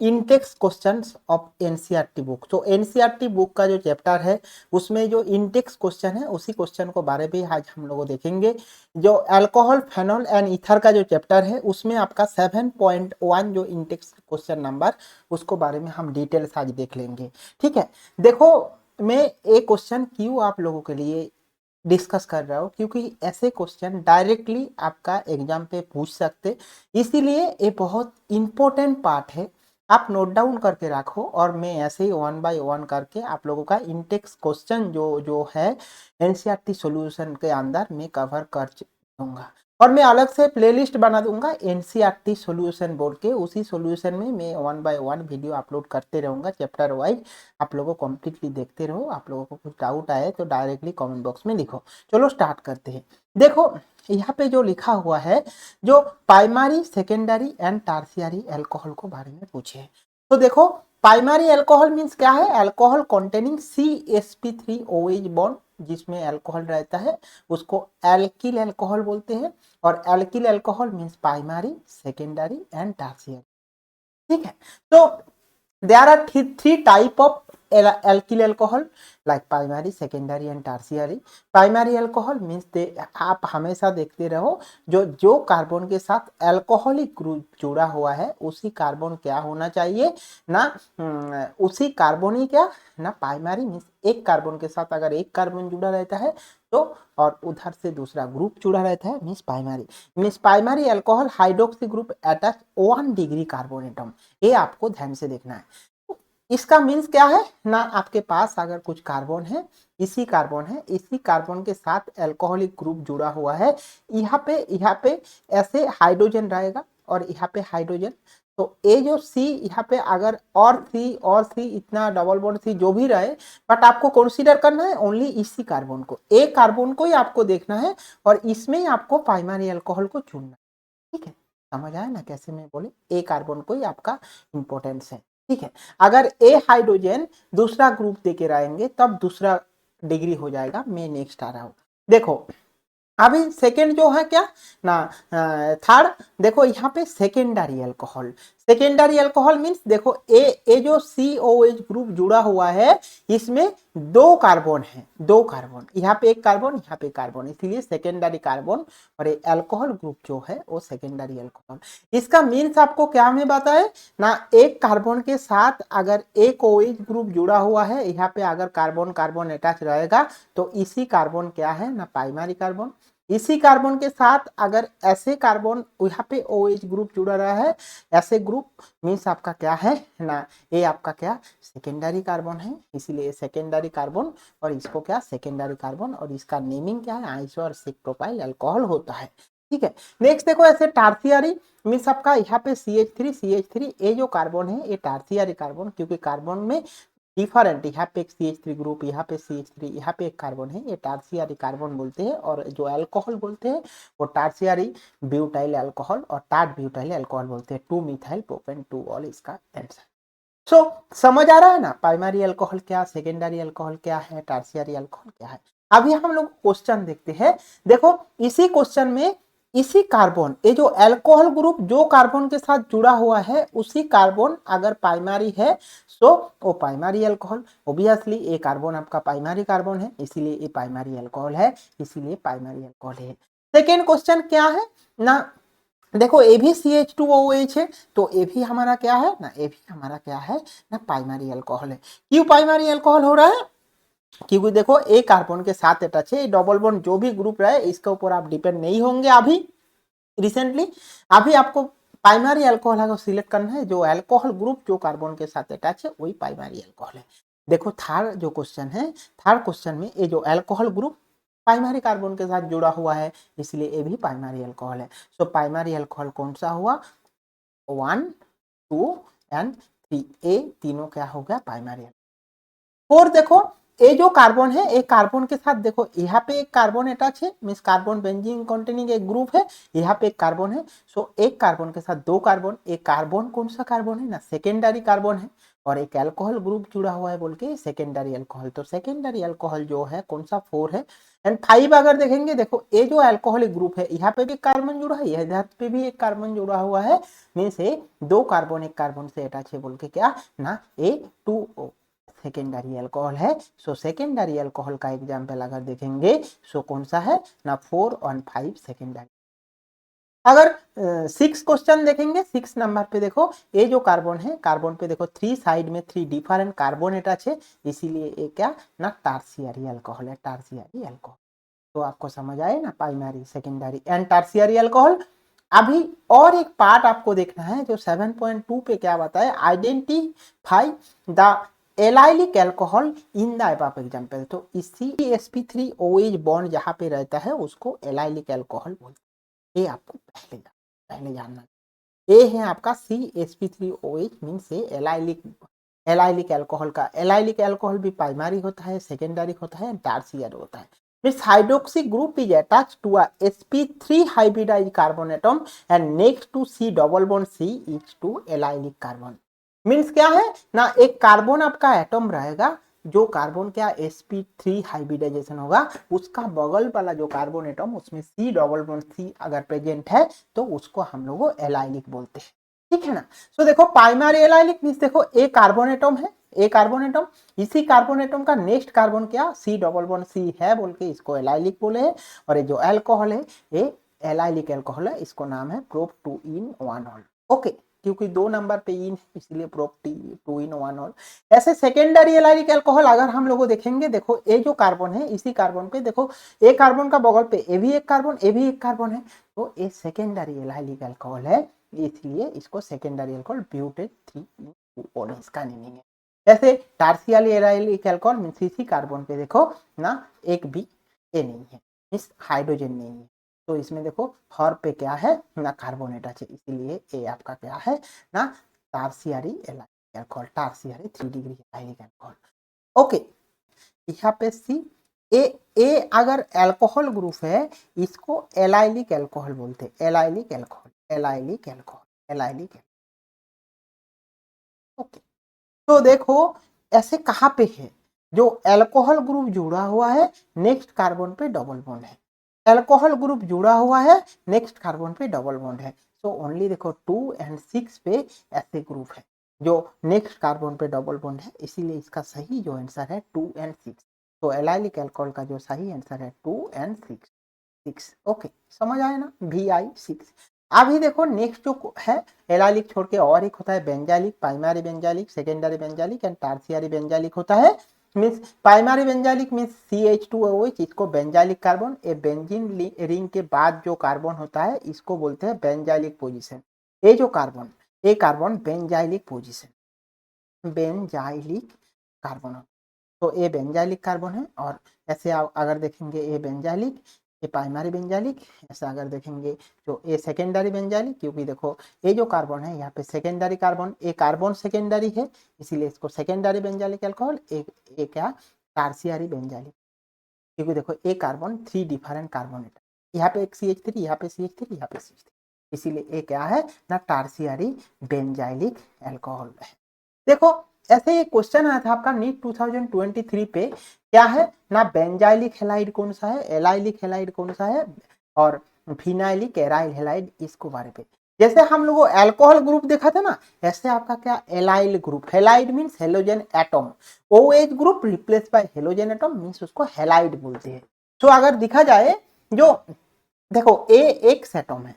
Intex questions of NCERT book. तो NCERT book का जो चैप्टर है उसमें जो इंटेक्स क्वेश्चन है उसी क्वेश्चन को बारे में आज हम लोग देखेंगे। जो अल्कोहल, फेनॉल एंड ईथर का जो चैप्टर है उसमें आपका 7.1 जो इंटेक्स क्वेश्चन नंबर उसको बारे में हम डिटेल्स आज देख लेंगे। ठीक है, देखो मैं एक क्वेश्चन क्यों आप लोगों के लिए डिस्कस कर रहा हूँ, क्योंकि ऐसे क्वेश्चन डायरेक्टली आपका एग्जाम पे पूछ सकते, इसीलिए ये बहुत इंपॉर्टेंट पार्ट है। आप नोट डाउन करके रखो और मैं ऐसे ही वन बाय वन करके आप लोगों का इंटेक्स क्वेश्चन जो जो है एनसीईआरटी सॉल्यूशन के अंदर मैं कवर कर दूंगा। और मैं अलग से प्लेलिस्ट बना दूंगा एनसीईआरटी सॉल्यूशन बोल के, उसी सॉल्यूशन में मैं one by one video upload करते रहूंगा चैप्टर वाइज। आप लोगों को कंप्लीटली देखते रहो। आप लोगों को कुछ डाउट आए तो डायरेक्टली कमेंट बॉक्स में लिखो। चलो स्टार्ट करते हैं। देखो यहाँ पे जो लिखा हुआ है, जो primary, secondary and tertiary alcohol को बारे में पूछे। तो देखो प्राइमरी अल्कोहल मीन्स क्या है? अल्कोहल कंटेनिंग CsP3OH बॉन्ड, जिसमें अल्कोहल रहता है उसको एल्किल अल्कोहल बोलते हैं। और alkyl alcohol means primary, secondary and tertiary. ठीक है, तो there are three type of alkyl alcohol like primary, secondary and tertiary. Primary alcohol means आप हमेशा देखते रहो जो जो कार्बन के साथ अल्कोहलिक ग्रुप जुड़ा हुआ है उसी कार्बन क्या होना चाहिए ना, उसी कार्बन ही क्या ना प्राइमरी मीन्स एक कार्बन के साथ अगर एक कार्बन जुड़ा रहता है तो, और उधर से दूसरा ग्रुप जुड़ा रहता है means primary. Means primary alcohol hydroxy group attach 1 degree carbon atom, ये आपको ध्यान से देखना है। इसका मीन्स क्या है ना, आपके पास अगर कुछ कार्बन है, इसी कार्बन के साथ अल्कोहलिक ग्रुप जुड़ा हुआ है, यहाँ पे ऐसे हाइड्रोजन रहेगा और यहाँ पे हाइड्रोजन। तो ये जो C यहाँ पे अगर और C इतना डबल बॉन्ड C जो भी रहे, बट आपको कंसीडर करना है ओनली इसी कार्बन को, एक कार्बन को ही आपको देखना है और इसमें ही आपको प्राइमरी अल्कोहल को चुनना है। ठीक है, समझ आया ना कैसे मैं बोले, ए कार्बन को ही आपका इंपॉर्टेंस है। ठीक है, अगर ए हाइड्रोजन दूसरा ग्रुप देके रहेंगे तब दूसरा डिग्री हो जाएगा। मैं नेक्स्ट आ रहा हूं। देखो अभी सेकेंड जो है क्या ना, थर्ड देखो यहाँ पे secondary alcohol. Secondary alcohol means देखो ए जो COH ग्रुप जुड़ा हुआ है इसमें दो कार्बन है, दो कार्बन, यहाँ पे एक कार्बन, यहाँ पे कार्बन, इसीलिए सेकेंडरी कार्बन। और ये अल्कोहल ग्रुप जो है वो सेकेंडरी अल्कोहल। इसका मीन्स आपको क्या में बताए ना, एक कार्बन के साथ अगर एक OH ग्रुप जुड़ा हुआ है, यहाँ पे अगर कार्बन कार्बन अटैच रहेगा तो इसी कार्बन क्या है ना प्राइमरी कार्बन। इसी कार्बन के साथ अगर ऐसे कार्बन यहाँ पे OH ग्रुप जुड़ा रहा है, ऐसे ग्रुप मीन्स आपका क्या है ना, ये आपका क्या सेकेंडरी कार्बन है, इसीलिए सेकेंडरी कार्बन। और इसको क्या सेकेंडरी कार्बन, और इसका नेमिंग क्या है आइसो और सिक प्रोपाइल अल्कोहल होता है। ठीक है, नेक्स्ट देखो ऐसे टर्शियरी मीन्स आपका यहाँ पे CH3 ये जो कार्बन है ये टर्शियरी कार्बन, क्योंकि कार्बन में डिफरेंट, यहाँ पे एक CH3 ग्रुप, यहाँ पे CH3, यहाँ पे एक कार्बन है, ये टर्शियरी कार्बन बोलते हैं। और जो अल्कोहल बोलते हैं वो टर्शियरी ब्यूटाइल अल्कोहल और टार्ट ब्यूटाइल अल्कोहल बोलते हैं। 2 मिथाइल प्रोपेन 2 ऑल इसका आंसर। सो समझ आ रहा है ना, प्राइमरी अल्कोहल क्या, सेकेंडरी अल्कोहल क्या है, टर्शियरी अल्कोहल क्या है। अभी हम लोग क्वेश्चन देखते हैं। देखो इसी क्वेश्चन में इसी कार्बन, ये जो अल्कोहल ग्रुप जो कार्बन के साथ जुड़ा हुआ है उसी कार्बन अगर प्राइमरी है सो वो प्राइमरी अल्कोहल। ओब्वियसली ये कार्बन आपका प्राइमरी कार्बन है, इसीलिए ये प्राइमरी अल्कोहल है, इसीलिए प्राइमरी अल्कोहल है। सेकेंड क्वेश्चन क्या है ना, देखो ए भी CH2OH है, तो ए भी हमारा क्या है ना, ए भी हमारा क्या है ना प्राइमरी अल्कोहल है। क्यों प्राइमरी अल्कोहल हो रहा है? क्योंकि देखो ए कार्बन के साथ अटैच है, डबल बॉन्ड जो भी ग्रुप रहे इसके ऊपर आप डिपेंड नहीं होंगे अभी रिसेंटली। अभी आपको प्राइमरी अल्कोहल को सिलेक्ट करना है, जो अल्कोहल ग्रुप जो कार्बन के साथ अटैच है वही प्राइमरी अल्कोहल है। देखो थर्ड जो क्वेश्चन है, थर्ड क्वेश्चन में ये जो अल्कोहल ग्रुप प्राइमरी कार्बन के साथ जुड़ा हुआ है, इसलिए ये भी प्राइमरी अल्कोहल है। सो प्राइमरी अल्कोहल कौन सा हुआ, 1, 2 एंड 3, ए तीनों क्या हो गया प्राइमरी। फोर देखो ये जो कार्बन है, एक कार्बन के साथ देखो यहाँ पे एक कार्बन अटैच है, मीन्स कार्बन बेंजीन कंटेनिंग एक ग्रुप है, यहाँ पे एक कार्बन है। सो एक कार्बन के साथ दो कार्बन, एक कार्बन कौन सा कार्बन है ना, सेकेंडरी कार्बन है, और एक अल्कोहल ग्रुप जुड़ा हुआ है बोल के सेकेंडरी अल्कोहल। तो सेकेंडरी अल्कोहल जो है कौन सा 4 है। एंड 5 अगर देखेंगे, देखो ये जो अल्कोहलिक ग्रुप है यहाँ पे भी कार्बन जुड़ा है, यहाँ पे भी एक कार्बन जुड़ा हुआ है, मीन्स ये दो कार्बन एक कार्बन से अटैच है बोल के क्या ना, A2O सेकेंडरी अल्कोहल है। सो सेकेंडरी अल्कोहल का एग्जाम्पल अगर देखेंगे सो कौन सा है ना, 4 और 5 सेकेंडरी। अगर 6 क्वेश्चन देखेंगे, 6 नंबर पे देखो ये जो कार्बन है, कार्बन पे देखो 3 साइड में 3 डिफरेंट कार्बन अटैच है, इसीलिए ये क्या ना टर्शियरी अल्कोहल है, टर्शियरी अल्कोहल। तो आपको समझ आए ना, primary secondary and tertiary alcohol. अभी और एक पार्ट आपको देखना है जो 7.2 पे क्या बताया, identify the allylic alcohol in the above example. तो इसी sp3OH बॉन्ड जहां पे रहता है उसको एलाइलिक अल्कोहल बोलते हैं, ये आपको पहले जानना। ये है आपका CsP3OH मीन्स एलाइलिक अल्कोहल का। एलाइलिक अल्कोहल भी प्राइमरी होता है, सेकेंडरी होता है, टर्शियरी होता है। This hydroxy group is attached to a sp3 hybridized carbon atom and next to C double bond C is to allylic carbon। Means क्या है ना, एक कार्बन आपका एटम रहेगा, जो कार्बन क्या sp3 हाइब्रिडाइजेशन होगा, उसका बगल वाला जो कार्बन एटम उसमें C डबल बॉन्ड C अगर प्रेजेंट है तो उसको हम लोग एलाइलिक बोलते हैं, ठीक है ना। सो देखो प्राइमरी एलाइलिक मीन्स देखो एक कार्बन एटम है, एक कार्बन एटम, इसी कार्बन एटम का नेक्स्ट कार्बन क्या C डबल बॉन्ड C है बोल के इसको एलाइलिक बोले हैं। और ये जो अल्कोहल है ये एलाइलिक अल्कोहल है, इसको नाम है प्रोप 2 in 1 ऑल। ओके, क्योंकि 2 नंबर पे इन इसलिए प्रोप 2 in 1 ऑल। ऐसे सेकेंडरी एलाइलिक अल्कोहल अगर हम लोग देखेंगे, देखो ये जो कार्बन है इसी कार्बन पे देखो एक कार्बन का बगल पे ये भी एक कार्बन, ये भी एक कार्बन है, तो ये सेकेंडरी एलाइलिक अल्कोहल है, इसलिए इसको सेकेंडरी अल्कोहल ब्यूटेन 3 इसका मीनिंग है। जैसे टर्शियरी एलाइलिक अल्कोहल मींस इसी कार्बन पे देखो ना एक भी ए नहीं है, मींस हाइड्रोजन नहीं है, तो इसमें देखो हर पे क्या है ना कार्बन अटैच है, इसीलिए ए आपका क्या है ना tertiary allylic alcohol, tertiary 3 degree allylic alcohol. Okay, यहाँ पे सी ए अगर अल्कोहल ग्रुप है इसको एलाइलिक अल्कोहल बोलते हैं, allylic alcohol, allylic alcohol, allylic. Okay, तो देखो ऐसे कहाँ पे है, जो अल्कोहल ग्रुप जुड़ा हुआ है नेक्स्ट कार्बन पे डबल बॉन्ड है, अल्कोहल ग्रुप जुड़ा हुआ है नेक्स्ट कार्बन पे डबल बॉन्ड है। सो ओनली देखो 2 and 6 पे ऐसे ग्रुप है जो नेक्स्ट कार्बन पे डबल बॉन्ड है, इसीलिए इसका सही जो आंसर है 2 and 6। तो एलाइलिक अल्कोहल का जो सही आंसर है 2 and 6। ओके, समझ आया ना, VI6। अभी देखो नेक्स्ट जो है एलाइलिक छोड़ के और एक होता है benzylic, primary benzylic, secondary benzylic and tertiary benzylic होता है। Means primary benzylic means CH2OH, इसको बेंजाइलिक कार्बन, ये बेंजीन रिंग के बाद जो कार्बन होता है इसको बोलते हैं बेंजाइलिक पोजीशन। ये जो कार्बन, ये carbon benzylic position, benzylic carbon, तो ये बेंजाइलिक कार्बन है। और ऐसे आप अगर देखेंगे ये बेंजाइलिक, ये प्राइमरी बेंजाइलिक, ऐसा अगर देखेंगे तो ये सेकेंडरी बेंजाइलिक, क्योंकि देखो ये जो कार्बन है यहाँ पे सेकेंडरी कार्बन, ये कार्बन सेकेंडरी है इसीलिए इसको सेकेंडरी बेंजाइलिक अल्कोहल, एक क्या टर्शियरी बेंजाइलिक, क्योंकि देखो ये कार्बन 3 डिफरेंट कार्बन है, यहाँ पे एक CH3, यहाँ पे CH3, यहाँ पे CH3, इसीलिए ये क्या है ना टर्शियरी बेंजाइलिक अल्कोहल है। देखो ऐसे एक क्वेश्चन आया था आपका नीट 2023 पे, क्या है ना बेंजाइलिक हैलाइड कौन सा है, एलाइलिक हैलाइड कौन सा है, और फिनाइलिक एराइल हैलाइड, इसको बारे पे। जैसे हम लोग अल्कोहल ग्रुप देखा था ना, ऐसे आपका क्या allyl group, halide means halogen atom, OH group replace by halogen atom means उसको हैलाइड बोलते हैं। तो अगर देखा जाए जो देखो ए एक एटम है,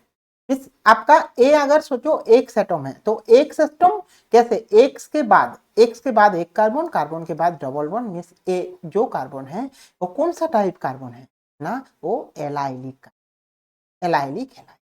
इस आपका ए अगर सोचो एक एटम है तो एक एटम कैसे, एक्स के बाद एक कार्बन, कार्बन के बाद डबल बॉन्ड, मींस ए जो कार्बन है वो कौन सा टाइप कार्बन है ना, वो एलाइलिक, एलाइलिक हैलाइड।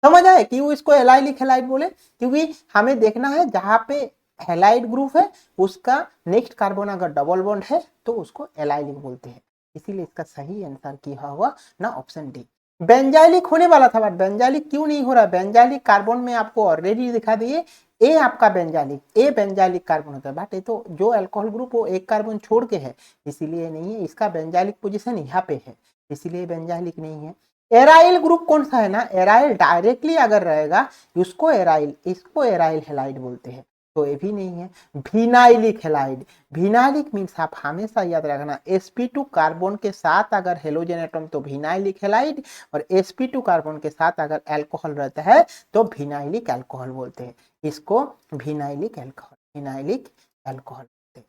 समझ आए क्यों इसको एलाइलिक हैलाइड बोले, क्योंकि हमें देखना है जहां पे हैलाइड ग्रुप है उसका नेक्स्ट कार्बन अगर डबल बॉन्ड है तो उसको एलाइलिक बोलते हैं, इसीलिए इसका सही आंसर किया हुआ ना ऑप्शन डी। बेंजाइलिक होने वाला था बट बेंजाइलिक क्यों नहीं हो रहा, बेंजाइलिक कार्बन में आपको ऑलरेडी दिखा दिए ए आपका बेंजालिक, ए बेंजालिक कार्बन होता है, बट ये तो जो अल्कोहल ग्रुप वो एक कार्बन छोड़ के है, इसीलिए नहीं है। इसका बेंजालिक पोजीशन यहाँ पे है, इसीलिए बेंजालिक नहीं है। एराइल ग्रुप कौन सा है ना, एराइल डायरेक्टली अगर रहेगा उसको एराइल, इसको एराइल हेलाइड बोलते हैं, तो ये भी नहीं है। विनाइलिक हेलाइड, विनाइलिक मीन्स आप हमेशा याद रखना sp2 कार्बन के साथ अगर हेलोजन एटम तो विनाइलिक हेलाइड, और sp2 कार्बन के साथ अगर अल्कोहल रहता है तो विनाइलिक अल्कोहल बोलते हैं, इसको vinylic alcohol, vinylic alcohol,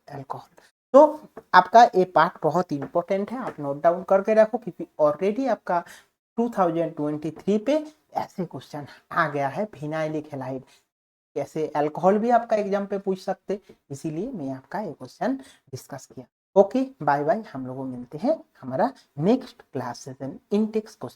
alcohol. तो आपका ये पार्ट बहुत इंपॉर्टेंट है, आप नोट डाउन करके रखो, क्योंकि ऑलरेडी आपका 2023 पे ऐसे क्वेश्चन आ गया है विनाइलिक हेलाइड, कैसे अल्कोहल भी आपका एग्जाम पे पूछ सकते, इसीलिए मैं आपका ये क्वेश्चन डिस्कस किया। ओके बाय बाय, हम लोग मिलते हैं हमारा next class session Intex question.